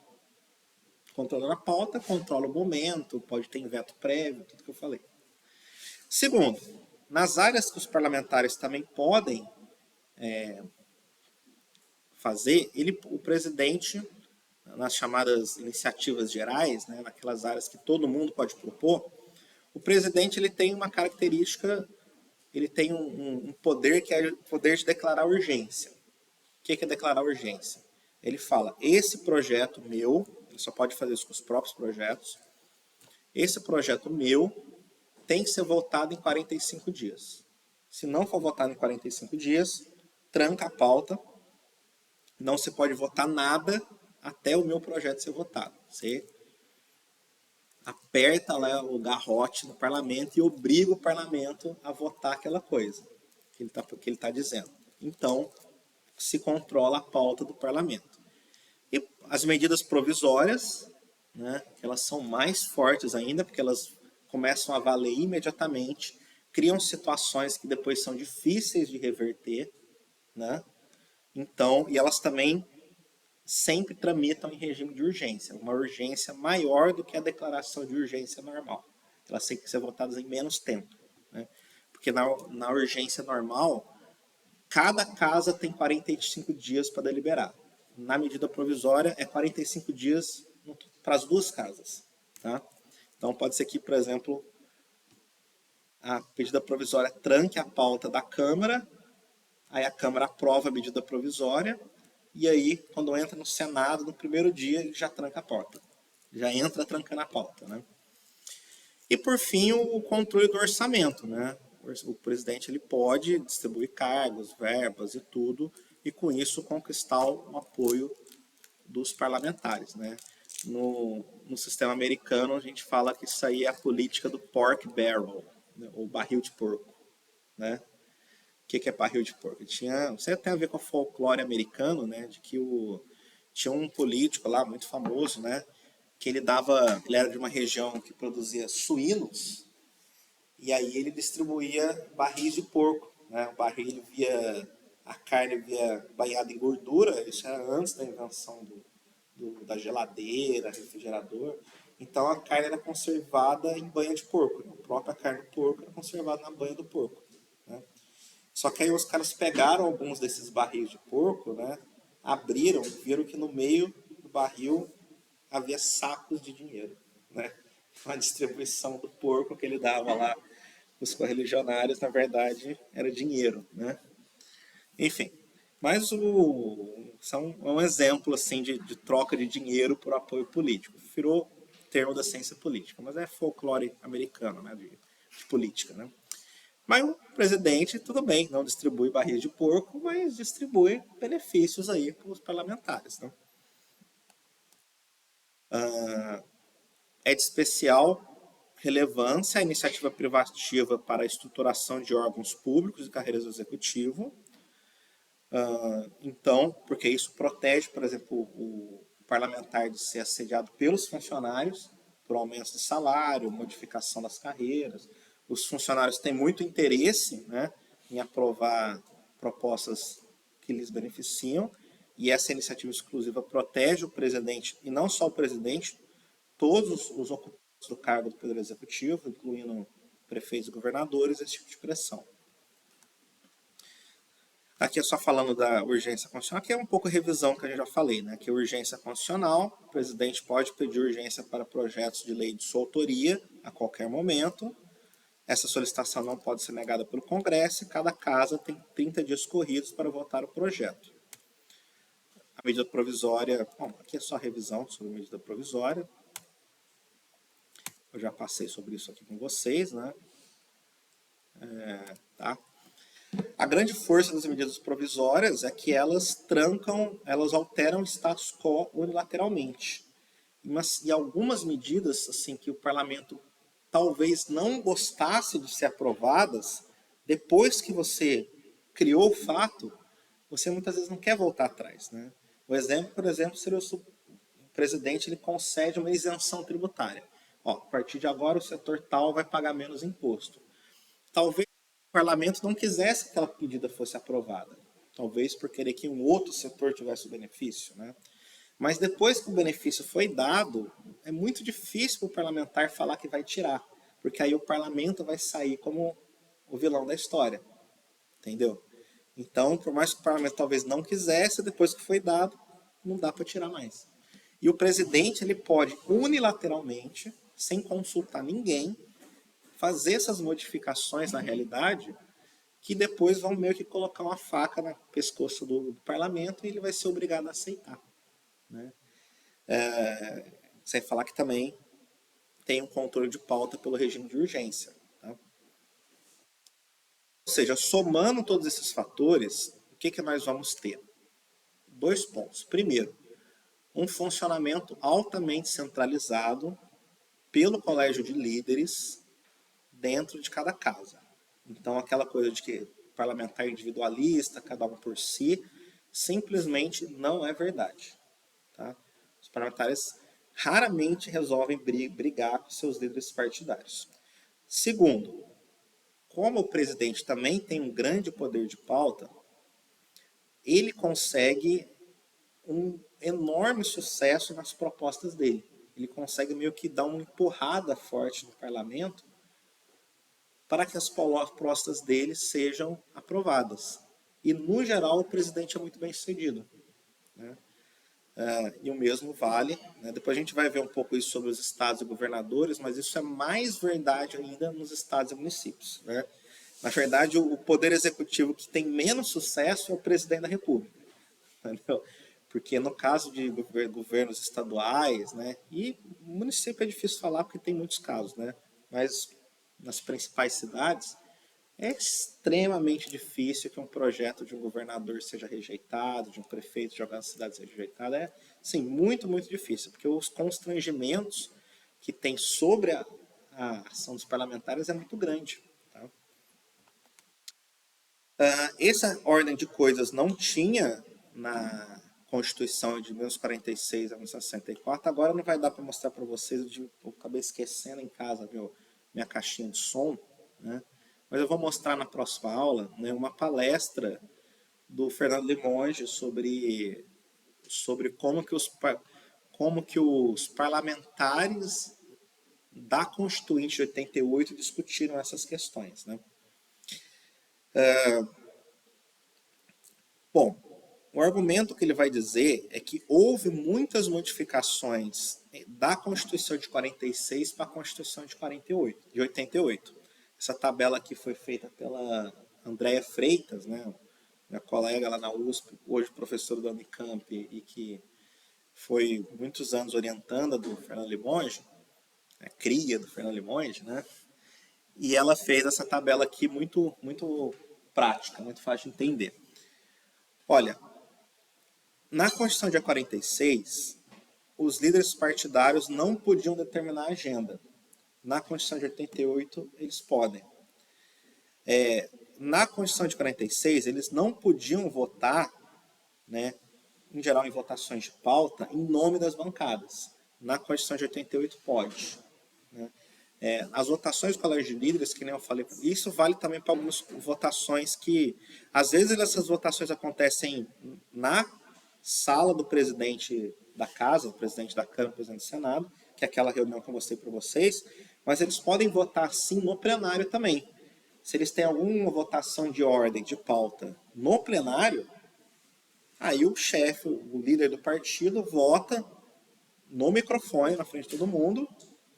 Controlando a pauta, controla o momento, pode ter veto prévio, tudo que eu falei. Segundo, nas áreas que os parlamentares também podem fazer, o presidente, nas chamadas iniciativas gerais, né, naquelas áreas que todo mundo pode propor, o presidente ele tem uma característica, ele tem um poder que é o poder de declarar urgência. O que é declarar urgência? Ele fala, esse projeto meu, ele só pode fazer isso com os próprios projetos, esse projeto meu tem que ser votado em 45 dias. Se não for votado em 45 dias, tranca a pauta não se pode votar nada até o meu projeto ser votado. Você aperta lá o garrote no parlamento e obriga o parlamento a votar aquela coisa que ele tá dizendo. Então, se controla a pauta do parlamento. E as medidas provisórias, né, elas são mais fortes ainda, porque elas começam a valer imediatamente, criam situações que depois são difíceis de reverter, né? Então, e elas também sempre tramitam em regime de urgência, uma urgência maior do que a declaração de urgência normal. Elas têm que ser votadas em menos tempo, né? Porque na urgência normal, cada casa tem 45 dias para deliberar. Na medida provisória, é 45 dias para as duas casas. Tá? Então, pode ser que, por exemplo, a medida provisória tranque a pauta da Câmara, aí a Câmara aprova a medida provisória, e aí, quando entra no Senado, no primeiro dia, ele já tranca a porta. Já entra trancando a pauta. Né? E, por fim, o controle do orçamento. Né? O presidente ele pode distribuir cargos, verbas e tudo, e com isso conquistar o apoio dos parlamentares. Né? No sistema americano, a gente fala que isso aí é a política do pork barrel, né? Ou barril de porco. Né? O que é barril de porco? Isso tem a ver com o folclore americano, né? De que tinha um político lá muito famoso, né? Que ele era de uma região que produzia suínos, e aí ele distribuía barris de porco, né? O barril a carne via banhada em gordura, isso era antes da invenção da geladeira, refrigerador. Então a carne era conservada em banha de porco, né? A própria carne do porco era conservada na banha do porco, né? Só que aí os caras pegaram alguns desses barris de porco, né? Abriram, viram que no meio do barril havia sacos de dinheiro, né? A distribuição do porco que ele dava lá os correligionários, na verdade, era dinheiro, né? Enfim, mas é um exemplo assim de troca de dinheiro por apoio político. Virou termo da ciência política, mas é folclore americano, né? De política, né? Mas o presidente, tudo bem, não distribui barris de porco, mas distribui benefícios aí para os parlamentares, né? É de especial relevância a iniciativa privativa para a estruturação de órgãos públicos e carreiras do executivo. Então, porque isso protege, por exemplo, o parlamentar de ser assediado pelos funcionários, por aumento de salário, modificação das carreiras. Os funcionários têm muito interesse, né, em aprovar propostas que lhes beneficiam, e essa iniciativa exclusiva protege o presidente, e não só o presidente, todos os ocupantes do cargo do Poder Executivo, incluindo prefeitos e governadores, esse tipo de pressão. Aqui é só falando da urgência constitucional, que é um pouco a revisão que eu já falei, né? Que a urgência constitucional, o presidente pode pedir urgência para projetos de lei de sua autoria a qualquer momento. Essa solicitação não pode ser negada pelo Congresso e cada casa tem 30 dias corridos para votar o projeto. A medida provisória, bom, aqui é só a revisão sobre a medida provisória. Eu já passei sobre isso aqui com vocês, né? Tá? A grande força das medidas provisórias é que elas alteram o status quo unilateralmente. E algumas medidas assim que o parlamento talvez não gostasse de ser aprovadas, depois que você criou o fato, você muitas vezes não quer voltar atrás. Né? O exemplo, por exemplo, seria o presidente ele concede uma isenção tributária. Ó, a partir de agora o setor tal vai pagar menos imposto. Talvez o parlamento não quisesse que aquela medida fosse aprovada. Talvez por querer que um outro setor tivesse o benefício. Né? Mas depois que o benefício foi dado, é muito difícil para o parlamentar falar que vai tirar. Porque aí o parlamento vai sair como o vilão da história. Entendeu? Então, por mais que o parlamento talvez não quisesse, depois que foi dado, não dá para tirar mais. E o presidente ele pode unilateralmente, sem consultar ninguém, fazer essas modificações na realidade que depois vão meio que colocar uma faca no pescoço do parlamento e ele vai ser obrigado a aceitar. Né? Sem falar que também tem um controle de pauta pelo regime de urgência. Tá? Ou seja, somando todos esses fatores, o que nós vamos ter? Dois pontos. Primeiro, um funcionamento altamente centralizado pelo colégio de líderes dentro de cada casa. Então, aquela coisa de que parlamentar individualista, cada um por si, simplesmente não é verdade. Tá? Os parlamentares raramente resolvem brigar com seus líderes partidários. Segundo, como o presidente também tem um grande poder de pauta, ele consegue um enorme sucesso nas propostas dele. Ele consegue meio que dar uma empurrada forte no parlamento para que as propostas dele sejam aprovadas. E, no geral, o presidente é muito bem sucedido. Né? E o mesmo vale, né? Depois a gente vai ver um pouco isso sobre os estados e governadores, mas isso é mais verdade ainda nos estados e municípios. Né? Na verdade, o poder executivo que tem menos sucesso é o presidente da República. Entendeu? Porque no caso de governos estaduais, né, e município é difícil falar porque tem muitos casos, né, mas nas principais cidades é extremamente difícil que um projeto de um governador seja rejeitado, de um prefeito de alguma cidade seja rejeitado. É, sim, muito, muito difícil, porque os constrangimentos que tem sobre a ação dos parlamentares é muito grande. Tá? Essa ordem de coisas não tinha na Constituição de 1946 a 1964. Agora não vai dar para mostrar para vocês, eu acabei esquecendo em casa minha caixinha de som, né? Mas eu vou mostrar na próxima aula, né, uma palestra do Fernando Limonge sobre como que os parlamentares da Constituinte de 88 discutiram essas questões. Né? Bom, o argumento que ele vai dizer é que houve muitas modificações da Constituição de 46 para a Constituição de 88. Essa tabela aqui foi feita pela Andréa Freitas, né, minha colega lá na USP, hoje professora da Unicamp e que foi muitos anos orientando a do Fernando Limonge, a cria do Fernando Limonge, né? E ela fez essa tabela aqui muito, muito prática, muito fácil de entender. Olha, na Constituição de 46, os líderes partidários não podiam determinar a agenda. Na Constituição de 88, eles podem. Na Constituição de 46, eles não podiam votar, né, em geral em votações de pauta, em nome das bancadas. Na Constituição de 88, pode. Né? As votações do colégio de líderes, que nem eu falei, isso vale também para algumas votações que, às vezes, essas votações acontecem na sala do presidente da casa, do presidente da Câmara, do presidente do Senado, que é aquela reunião que eu mostrei para vocês, mas eles podem votar sim no plenário também. Se eles têm alguma votação de ordem, de pauta no plenário, aí o chefe, o líder do partido, vota no microfone, na frente de todo mundo,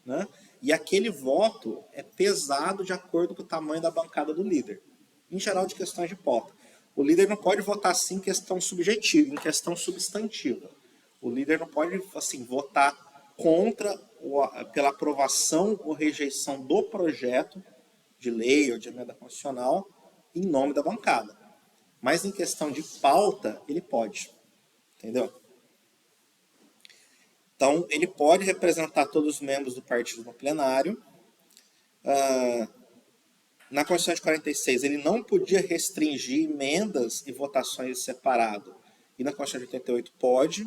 né? E aquele voto é pesado de acordo com o tamanho da bancada do líder. Em geral, de questões de pauta. O líder não pode votar assim em questão subjetiva, em questão substantiva. O líder não pode assim votar contra pela aprovação ou rejeição do projeto de lei ou de emenda constitucional em nome da bancada. Mas em questão de pauta, ele pode. Entendeu? Então, ele pode representar todos os membros do partido no plenário. Na Constituição de 46, ele não podia restringir emendas e votações separado. E na Constituição de 88 pode.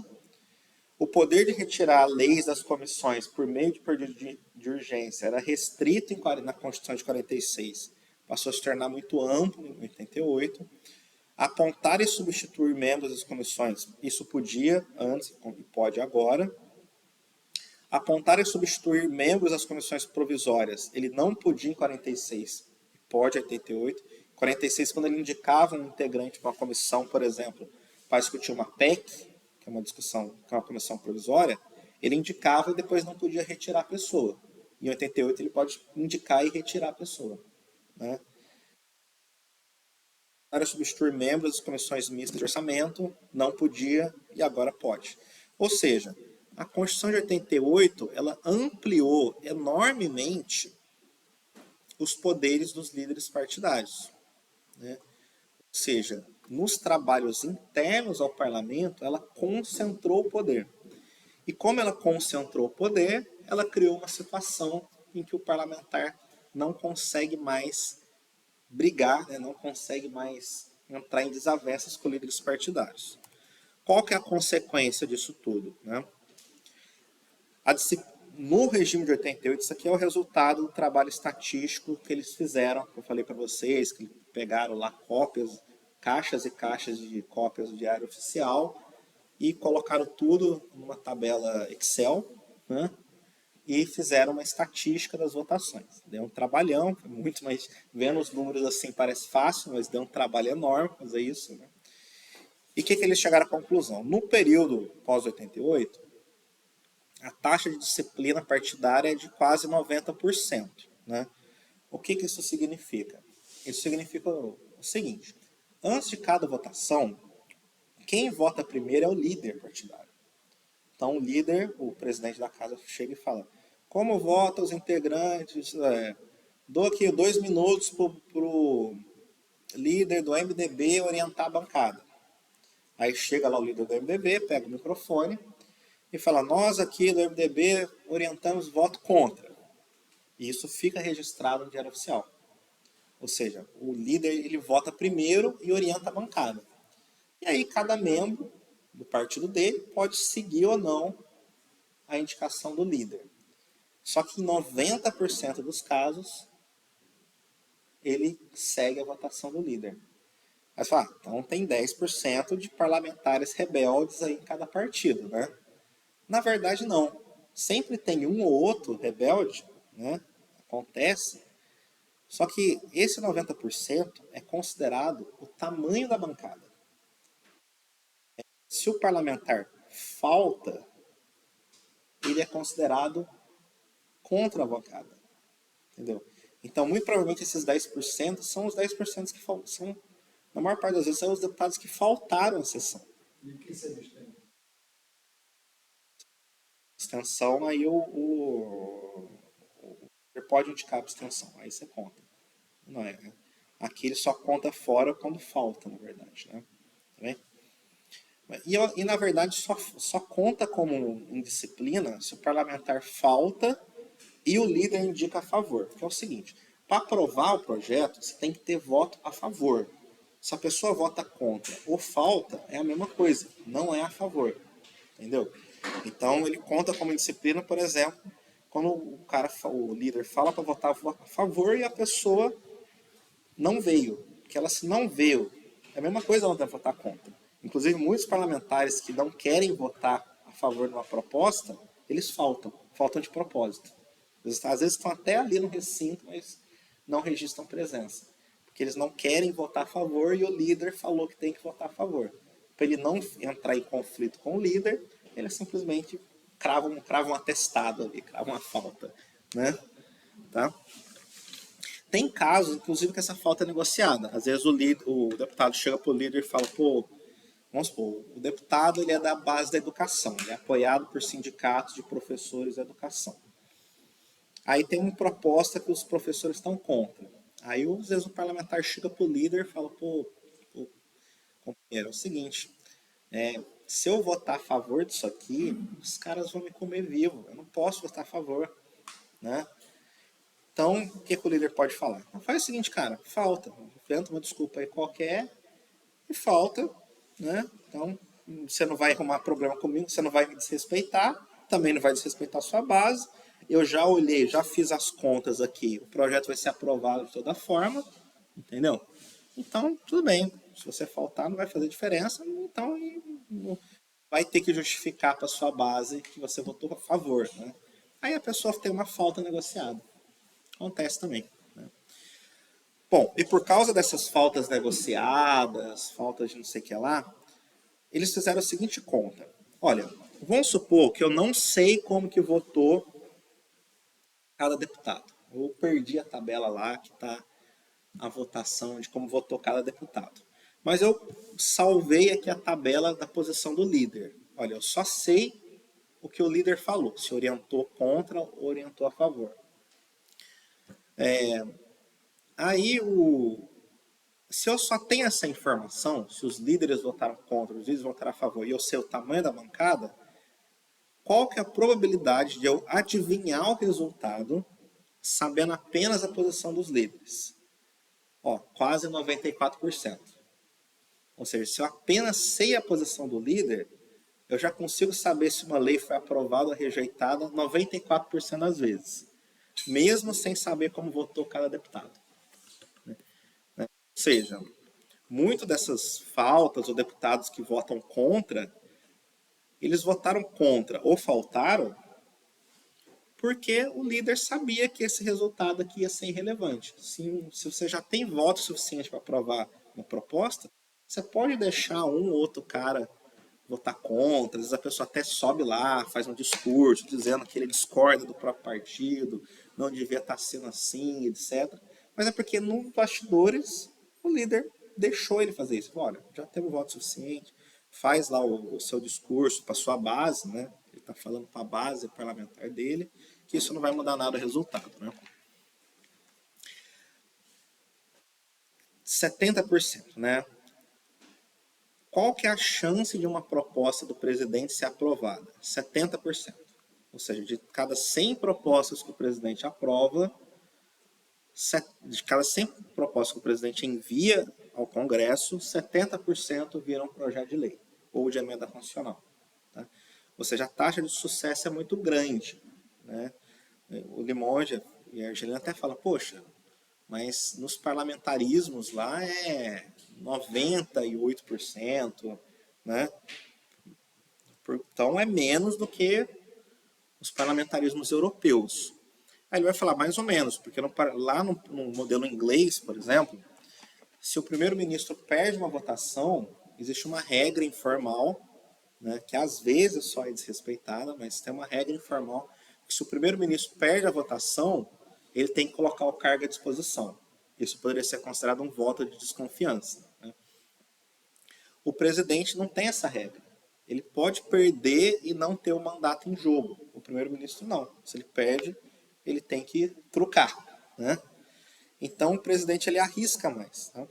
O poder de retirar leis das comissões por meio de pedido de urgência era restrito na Constituição de 46. Passou a se tornar muito amplo em 88. Apontar e substituir membros das comissões, isso podia antes e pode agora. Apontar e substituir membros das comissões provisórias, ele não podia em 46, pode em 88. 46, quando ele indicava um integrante para uma comissão, por exemplo, para discutir uma PEC, que é uma discussão, que é uma comissão provisória, ele indicava e depois não podia retirar a pessoa. Em 88 ele pode indicar e retirar a pessoa. Né? Para substituir membros das comissões mistas de orçamento, não podia e agora pode. Ou seja, a Constituição de 88 ela ampliou enormemente os poderes dos líderes partidários. Né? Ou seja, nos trabalhos internos ao parlamento, ela concentrou o poder. E como ela concentrou o poder, ela criou uma situação em que o parlamentar não consegue mais brigar, né, não consegue mais entrar em desavenças com líderes partidários. Qual que é a consequência disso tudo? Né? No regime de 88, isso aqui é o resultado do trabalho estatístico que eles fizeram, que eu falei para vocês, que pegaram lá cópias, caixas e caixas de cópias do Diário Oficial e colocaram tudo numa tabela Excel, né? E fizeram uma estatística das votações. Deu um trabalhão, muito mais. Vendo os números assim parece fácil, mas deu um trabalho enorme fazer isso. Né? E o que eles chegaram à conclusão? No período pós-88, a taxa de disciplina partidária é de quase 90%. Né? O que isso significa? Isso significa o seguinte: antes de cada votação, quem vota primeiro é o líder partidário. Então, o líder, o presidente da casa, chega e fala: como votam os integrantes? Dou aqui 2 minutos para o líder do MDB orientar a bancada. Aí chega lá o líder do MDB, pega o microfone e fala: nós aqui do MDB orientamos voto contra. E isso fica registrado no Diário Oficial. Ou seja, o líder ele vota primeiro e orienta a bancada. E aí cada membro do partido dele pode seguir ou não a indicação do líder. Só que em 90% dos casos, ele segue a votação do líder. Mas fala, então tem 10% de parlamentares rebeldes aí em cada partido, né? Na verdade, não. Sempre tem um ou outro rebelde, né? Acontece. Só que esse 90% é considerado o tamanho da bancada. Se o parlamentar falta, ele é considerado contra a bancada. Entendeu? Então, muito provavelmente, esses 10% são os 10% que são, na maior parte das vezes, são os deputados que faltaram à sessão. E o que você diz? Abstenção, aí o pode indicar a abstenção, aí você conta. Não é, né? Aqui ele só conta fora quando falta, na verdade. Né? Tá bem? E na verdade, só conta como indisciplina se o parlamentar falta e o líder indica a favor. Que é o seguinte: para aprovar o projeto, você tem que ter voto a favor. Se a pessoa vota contra ou falta, é a mesma coisa, não é a favor. Entendeu? Então ele conta como indisciplina, por exemplo, quando o líder fala para votar a favor e a pessoa não veio. Que ela se não veio, é a mesma coisa ela votar contra. Inclusive, muitos parlamentares que não querem votar a favor de uma proposta, eles faltam de propósito. Às vezes estão até ali no recinto, mas não registram presença. Porque eles não querem votar a favor e o líder falou que tem que votar a favor. Para ele não entrar em conflito com o líder, ele simplesmente crava um atestado ali, crava uma falta. Né? Tá? Tem casos, inclusive, que essa falta é negociada. Às vezes o deputado chega para o líder e fala: pô, vamos supor, o deputado ele é da base da educação, ele é apoiado por sindicatos de professores da educação. Aí tem uma proposta que os professores estão contra. Aí, às vezes, o parlamentar chega para o líder e fala: pô, companheiro, é o seguinte, se eu votar a favor disso aqui, os caras vão me comer vivo, eu não posso votar a favor, né? Então, o que o líder pode falar? Então, faz o seguinte, cara, falta, inventa uma desculpa aí qualquer e falta, né? Então, você não vai arrumar problema comigo, você não vai me desrespeitar, também não vai desrespeitar a sua base. Eu já olhei, já fiz as contas aqui, o projeto vai ser aprovado de toda forma, entendeu? Então, tudo bem, se você faltar não vai fazer diferença, então vai ter que justificar para sua base que você votou a favor, né? Aí a pessoa tem uma falta negociada. Acontece também. Né? Bom, e por causa dessas faltas negociadas, faltas de não sei o que lá, eles fizeram a seguinte conta. Olha, vamos supor que eu não sei como que votou cada deputado. Eu perdi a tabela lá que está a votação de como votou cada deputado. Mas eu salvei aqui a tabela da posição do líder. Olha, eu só sei o que o líder falou, se orientou contra ou orientou a favor. Aí Se eu só tenho essa informação, se os líderes votaram contra, os líderes votaram a favor, e eu sei o tamanho da bancada, qual que é a probabilidade de eu adivinhar o resultado sabendo apenas a posição dos líderes? Ó, quase 94%. Ou seja, se eu apenas sei a posição do líder, eu já consigo saber se uma lei foi aprovada ou rejeitada 94% das vezes, mesmo sem saber como votou cada deputado. Ou seja, muito dessas faltas ou deputados que votam contra, eles votaram contra ou faltaram porque o líder sabia que esse resultado aqui ia ser irrelevante. Se você já tem voto suficiente para aprovar uma proposta, você pode deixar um ou outro cara votar contra, às vezes a pessoa até sobe lá, faz um discurso dizendo que ele discorda do próprio partido, não devia estar sendo assim, etc. Mas é porque nos bastidores o líder deixou ele fazer isso. Olha, já temos voto suficiente, faz lá o seu discurso para sua base, né? Ele está falando para a base parlamentar dele, que isso não vai mudar nada o resultado, né? 70%, né? Qual que é a chance de uma proposta do presidente ser aprovada? 70%. Ou seja, de cada 100 propostas que o presidente aprova, de cada 100 propostas que o presidente envia ao Congresso, 70% viram projeto de lei ou de emenda constitucional. Tá? Ou seja, a taxa de sucesso é muito grande. Né? O Limonge e a Argelina até falam, poxa, mas nos parlamentarismos lá é 98%, né? Então é menos do que os parlamentarismos europeus. Aí ele vai falar mais ou menos, porque lá no modelo inglês, por exemplo, se o primeiro-ministro perde uma votação, existe uma regra informal, né, que às vezes só é desrespeitada, mas tem uma regra informal, que se o primeiro-ministro perde a votação, ele tem que colocar o cargo à disposição. Isso poderia ser considerado um voto de desconfiança. Né? O presidente não tem essa regra. Ele pode perder e não ter o mandato em jogo. O primeiro-ministro não. Se ele perde, ele tem que trucar. Né? Então o presidente ele arrisca mais. Tá?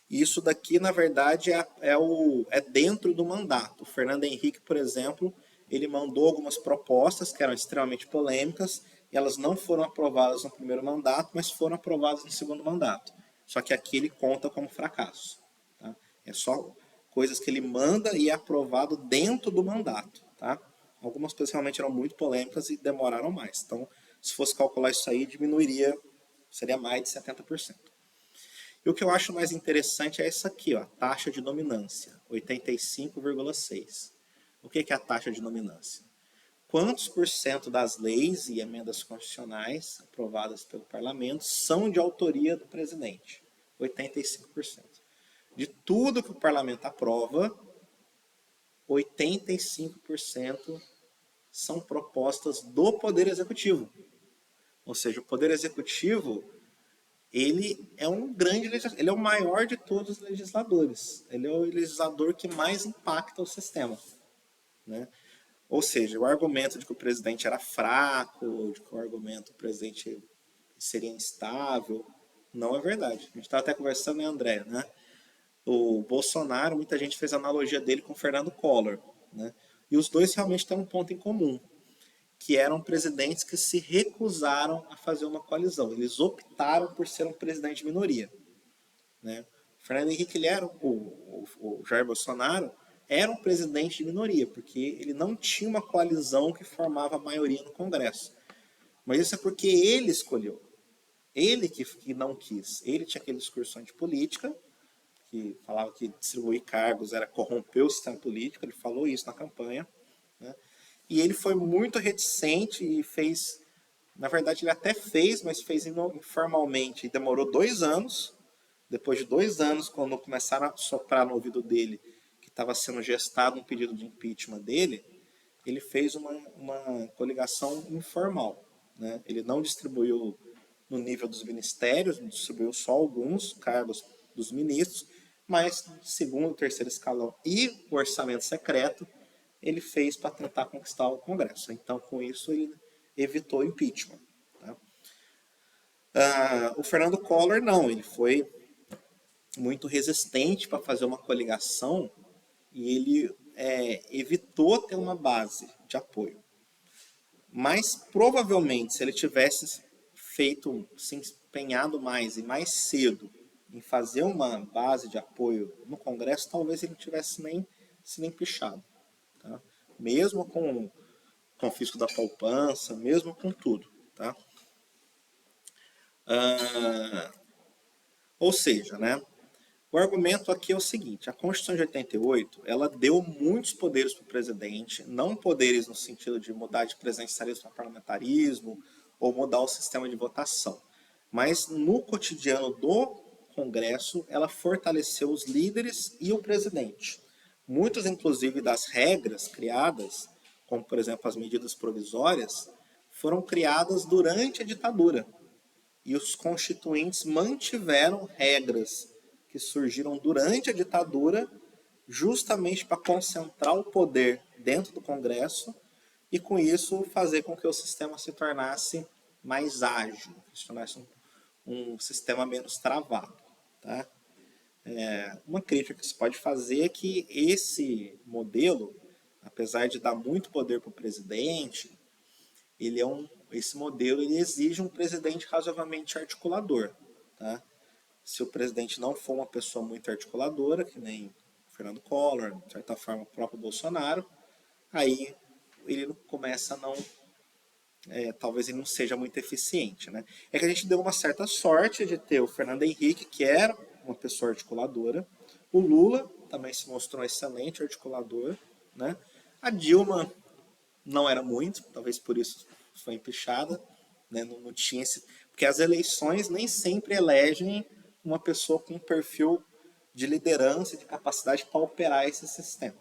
E isso daqui, na verdade, é dentro do mandato. O Fernando Henrique, por exemplo, ele mandou algumas propostas que eram extremamente polêmicas e elas não foram aprovadas no primeiro mandato, mas foram aprovadas no segundo mandato. Só que aqui ele conta como fracasso. Tá? É só coisas que ele manda e é aprovado dentro do mandato. Tá? Algumas coisas realmente eram muito polêmicas e demoraram mais. Então, se fosse calcular isso aí, diminuiria, seria mais de 70%. E o que eu acho mais interessante é essa aqui, ó, taxa de dominância, 85,6%. O que é a taxa de dominância? Quantos por cento das leis e emendas constitucionais aprovadas pelo parlamento são de autoria do presidente? 85%. De tudo que o parlamento aprova, 85% são propostas do Poder Executivo. Ou seja, o Poder Executivo, ele é um grande legislador, ele é o maior de todos os legisladores. Ele é o legislador que mais impacta o sistema. Né? Ou seja, o argumento de que o presidente era fraco, de que o argumento do presidente seria instável, não é verdade. A gente estava até conversando, né, André? Né? O Bolsonaro, muita gente fez a analogia dele com o Fernando Collor. Né? E os dois realmente têm um ponto em comum, que eram presidentes que se recusaram a fazer uma coalizão. Eles optaram por ser um presidente de minoria. Né? O Fernando Henrique, ele era o Jair Bolsonaro, era um presidente de minoria, porque ele não tinha uma coalizão que formava a maioria no Congresso. Mas isso é porque ele escolheu. Ele que não quis. Ele tinha aquele discurso antipolítica, que falava que distribuir cargos era corromper o sistema político, ele falou isso na campanha. Né? E ele foi muito reticente e fez, na verdade ele até fez, mas fez informalmente, e demorou 2 anos. Depois de 2 anos, quando começaram a soprar no ouvido dele que estava sendo gestado um pedido de impeachment dele, ele fez uma coligação informal. Né? Ele não distribuiu no nível dos ministérios, distribuiu só alguns cargos dos ministros, mas segundo, terceiro escalão e o orçamento secreto, ele fez para tentar conquistar o Congresso. Então, com isso, ele evitou o impeachment. Tá? O Fernando Collor, não, ele foi muito resistente para fazer uma coligação e ele evitou ter uma base de apoio. Mas provavelmente, se ele tivesse feito, se empenhado mais e mais cedo em fazer uma base de apoio no Congresso, talvez ele não tivesse nem sido empichado. Tá? Mesmo com o confisco da poupança, mesmo com tudo. Tá? Ou seja, né, o argumento aqui é o seguinte: a Constituição de 88 ela deu muitos poderes para o presidente, não poderes no sentido de mudar de presidencialismo para parlamentarismo ou mudar o sistema de votação, mas no cotidiano do Congresso ela fortaleceu os líderes e o presidente. Muitas, inclusive, das regras criadas, como por exemplo as medidas provisórias, foram criadas durante a ditadura. E os constituintes mantiveram regras que surgiram durante a ditadura, justamente para concentrar o poder dentro do Congresso e, com isso, fazer com que o sistema se tornasse mais ágil, se tornasse um sistema menos travado. Tá? Uma crítica que se pode fazer é que esse modelo, apesar de dar muito poder para o presidente, esse modelo ele exige um presidente razoavelmente articulador. Tá? Se o presidente não for uma pessoa muito articuladora, que nem Fernando Collor, de certa forma o próprio Bolsonaro, aí ele começa a não... talvez ele não seja muito eficiente. Né? É que a gente deu uma certa sorte de ter o Fernando Henrique, que era uma pessoa articuladora, o Lula também se mostrou um excelente articulador, né? A Dilma não era muito, talvez por isso foi empichada, né? Não tinha esse... Porque as eleições nem sempre elegem uma pessoa com um perfil de liderança e de capacidade para operar esse sistema.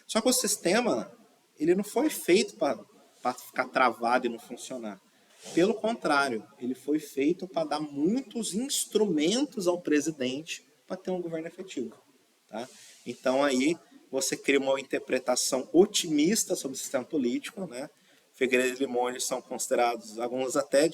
Só que o sistema ele não foi feito para ficar travado e não funcionar. Pelo contrário, ele foi feito para dar muitos instrumentos ao presidente para ter um governo efetivo. Tá? Então aí você cria uma interpretação otimista sobre o sistema político, né? Figueiredo e Limonge são considerados, alguns até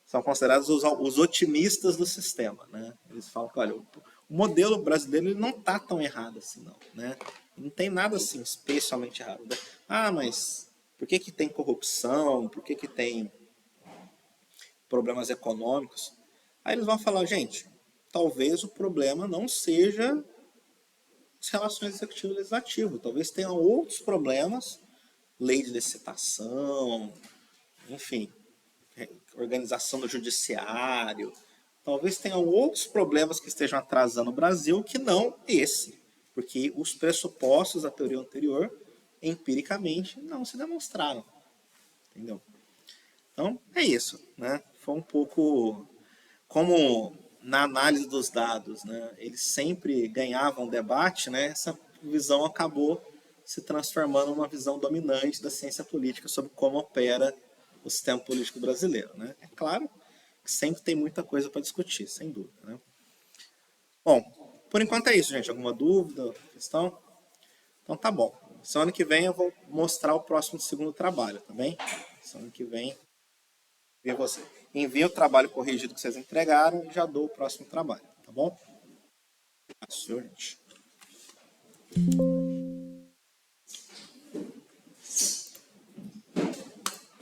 são considerados os otimistas do sistema, né? Eles falam que, olha, o modelo brasileiro ele não está tão errado assim, não, né? Não tem nada assim especialmente errado. Né? Ah, mas por que tem corrupção? Por que tem problemas econômicos? Aí eles vão falar, gente, talvez o problema não seja as relações executivo e legislativo, talvez tenham outros problemas, lei de licitação, enfim, organização do judiciário. Talvez tenham outros problemas que estejam atrasando o Brasil que não esse. Porque os pressupostos da teoria anterior, empiricamente, não se demonstraram. Entendeu? Então, é isso. Né? Foi um pouco como na análise dos dados, né? Eles sempre ganhavam debate, né? Essa visão acabou se transformando numa visão dominante da ciência política sobre como opera o sistema político brasileiro. Né? É claro que sempre tem muita coisa para discutir, sem dúvida. Né? Bom, por enquanto é isso, gente. Alguma dúvida, questão? Então tá bom. Semana que vem eu vou mostrar o próximo segundo trabalho, tá bem? Semana que vem, ver você. Envia o trabalho corrigido que vocês entregaram e já dou o próximo trabalho, tá bom? Gente.